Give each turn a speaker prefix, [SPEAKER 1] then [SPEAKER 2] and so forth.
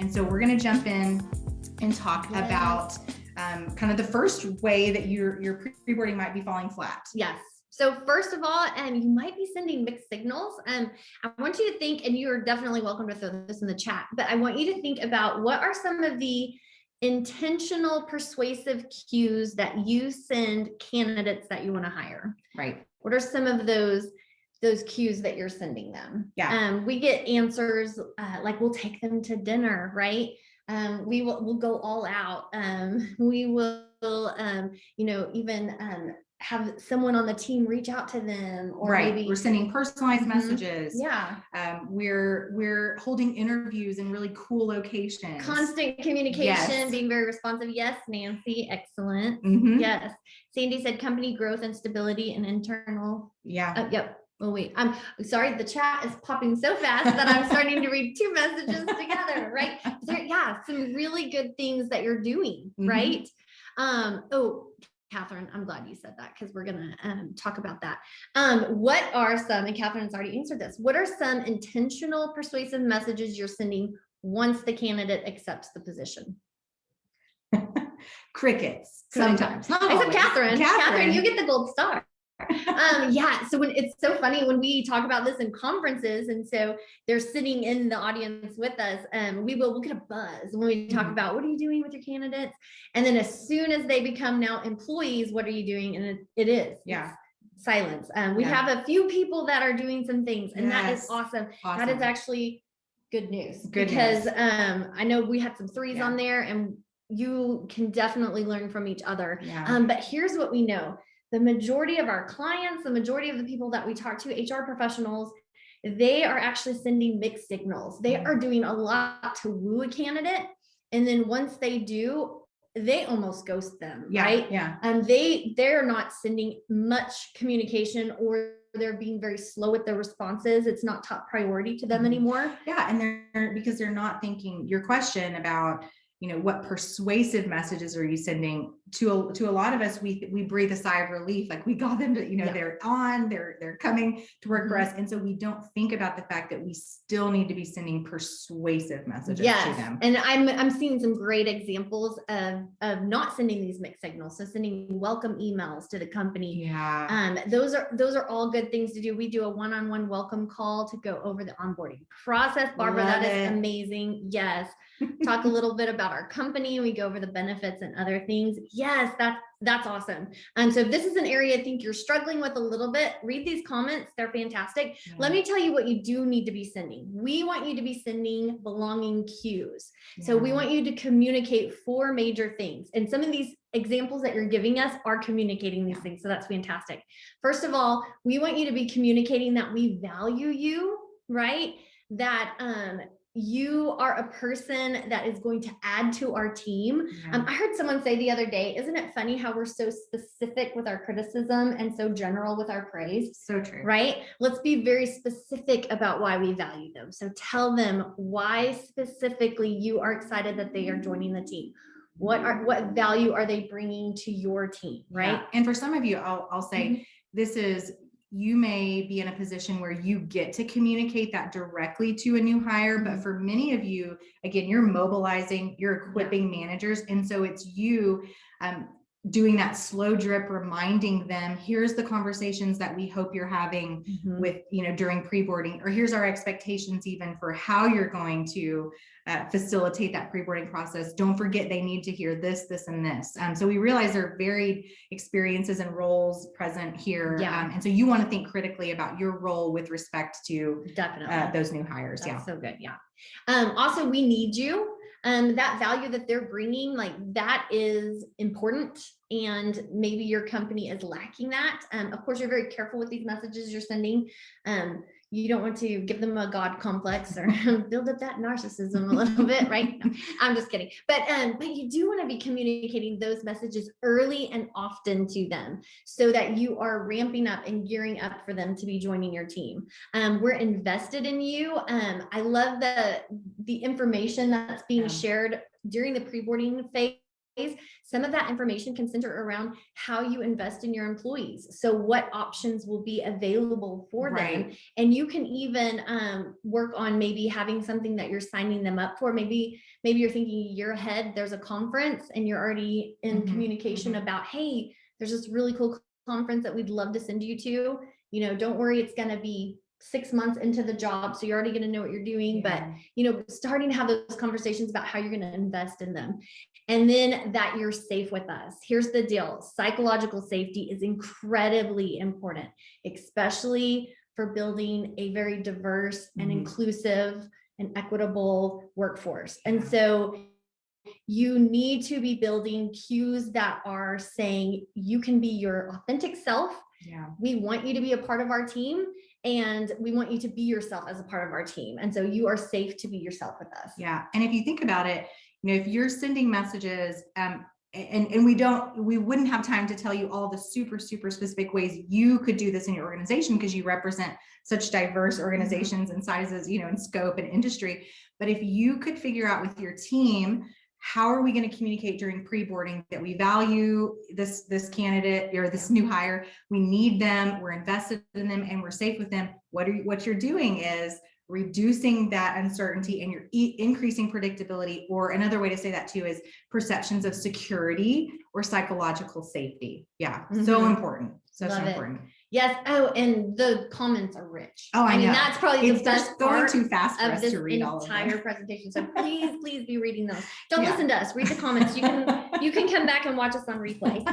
[SPEAKER 1] And so we're going to jump in and talk about kind of the first way that your preboarding might be falling flat.
[SPEAKER 2] Yes. So first of all, you might be sending mixed signals. I want you to think, and you're definitely welcome to throw this in the chat, but I want you to think about what are some of the intentional persuasive cues that you send candidates that you want to hire.
[SPEAKER 1] Right.
[SPEAKER 2] What are some of those cues that you're sending them?
[SPEAKER 1] Yeah.
[SPEAKER 2] We get answers like we'll take them to dinner, right? We'll go all out. We will, even have someone on the team reach out to them, or
[SPEAKER 1] right.
[SPEAKER 2] maybe
[SPEAKER 1] We're sending personalized messages.
[SPEAKER 2] Yeah.
[SPEAKER 1] We're holding interviews in really cool locations.
[SPEAKER 2] Constant communication, being very responsive. Yes, Nancy, excellent. Yes. Sandy said company growth and stability and internal.
[SPEAKER 1] Yeah.
[SPEAKER 2] Yep. Oh, wait, I'm sorry. The chat is popping so fast that I'm starting to read two messages together, right? Some really good things that you're doing, right? Catherine, I'm glad you said that, because we're going to talk about that. What are some, and Catherine's already answered this, what are some intentional persuasive messages you're sending once the candidate accepts the position?
[SPEAKER 1] Crickets.
[SPEAKER 2] Sometimes. Not always. Except Catherine, you get the gold star. So when it's so funny when we talk about this in conferences, and so they're sitting in the audience with us, we'll get a buzz when we talk about what are you doing with your candidates, and then as soon as they become now employees, what are you doing? And it's silence. We have a few people that are doing some things, and that is awesome. That is actually good news, because I know we had some threes on there, and you can definitely learn from each other. But here's what we know. The majority of our clients, the majority of the people that we talk to, HR professionals, they are actually sending mixed signals. They are doing a lot to woo a candidate. And then once they do, they almost ghost them, right? And they're not sending much communication, or they're being very slow with their responses. It's not top priority to them anymore.
[SPEAKER 1] And because they're not thinking your question about, what persuasive messages are you sending to a lot of us? We breathe a sigh of relief, like we got them to, they're coming to work for us. And so we don't think about the fact that we still need to be sending persuasive messages to them.
[SPEAKER 2] And I'm seeing some great examples of not sending these mixed signals. So sending welcome emails to the company. Those are all good things to do. We do a one-on-one welcome call to go over the onboarding process. Barbara, that is amazing. Yes. Talk a little bit about our company. We go over the benefits and other things. Yes, that's awesome. So if this is an area I think you're struggling with a little bit, read these comments. They're fantastic. Let me tell you what you do need to be sending. We want you to be sending belonging cues. So we want you to communicate 4 major things. And some of these examples that you're giving us are communicating these things. So that's fantastic. First of all, we want you to be communicating that we value you, right? That you are a person that is going to add to our team. I heard someone say the other day, isn't it funny how we're so specific with our criticism and so general with our praise?
[SPEAKER 1] So true. Right?
[SPEAKER 2] Let's be very specific about why we value them. So tell them why specifically you are excited that they are joining the team. What value are they bringing to your team, right?
[SPEAKER 1] And for some of you, I'll say this is, you may be in a position where you get to communicate that directly to a new hire, but for many of you, again, you're mobilizing, you're equipping managers. And so it's you doing that slow drip, reminding them, here's the conversations that we hope you're having with, during preboarding, or here's our expectations even for how you're going to facilitate that preboarding process. Don't forget, they need to hear this, this, and this. So we realize there are varied experiences and roles present here. And so you want to think critically about your role with respect to those new hires.
[SPEAKER 2] That's so good. Also, we need you. That value that they're bringing, like that is important, and maybe your company is lacking that. Of course, you're very careful with these messages you're sending. You don't want to give them a God complex or build up that narcissism a little bit, right? No, I'm just kidding. But you do want to be communicating those messages early and often to them, so that you are ramping up and gearing up for them to be joining your team. We're invested in you. I love the information that's being shared during the preboarding phase some of that information can center around how you invest in your employees. So what options will be available for them. And you can even work on maybe having something that you're signing them up for. Maybe you're thinking a year ahead, there's a conference and you're already in communication about, hey, there's this really cool conference that we'd love to send you to. You know, don't worry, it's going to be 6 months into the job, so you're already going to know what you're doing. But, you know, starting to have those conversations about how you're going to invest in them. And then that you're safe with us. Here's the deal. Psychological safety is incredibly important, especially for building a very diverse and inclusive and equitable workforce. And so you need to be building cues that are saying you can be your authentic self. We want you to be a part of our team, and we want you to be yourself as a part of our team. And so you are safe to be yourself with us. And
[SPEAKER 1] if you think about it, you know, if you're sending messages, and we wouldn't have time to tell you all the super specific ways you could do this in your organization, because you represent such diverse organizations and sizes, you know, and scope and industry. But if you could figure out with your team, how are we going to communicate during pre-boarding that we value this candidate or this new hire? We need them, we're invested in them, and we're safe with them. What you're doing is reducing that uncertainty, and you're increasing predictability. Or another way to say that too is perceptions of security or psychological safety. So important. So important.
[SPEAKER 2] Yes. Oh, and the comments are rich.
[SPEAKER 1] Oh, I mean,
[SPEAKER 2] that's probably the best
[SPEAKER 1] going
[SPEAKER 2] part
[SPEAKER 1] too fast for
[SPEAKER 2] of
[SPEAKER 1] us
[SPEAKER 2] this
[SPEAKER 1] to read all of
[SPEAKER 2] entire presentation. So please be reading those. Don't listen to us. Read the comments. You can come back and watch us on replay.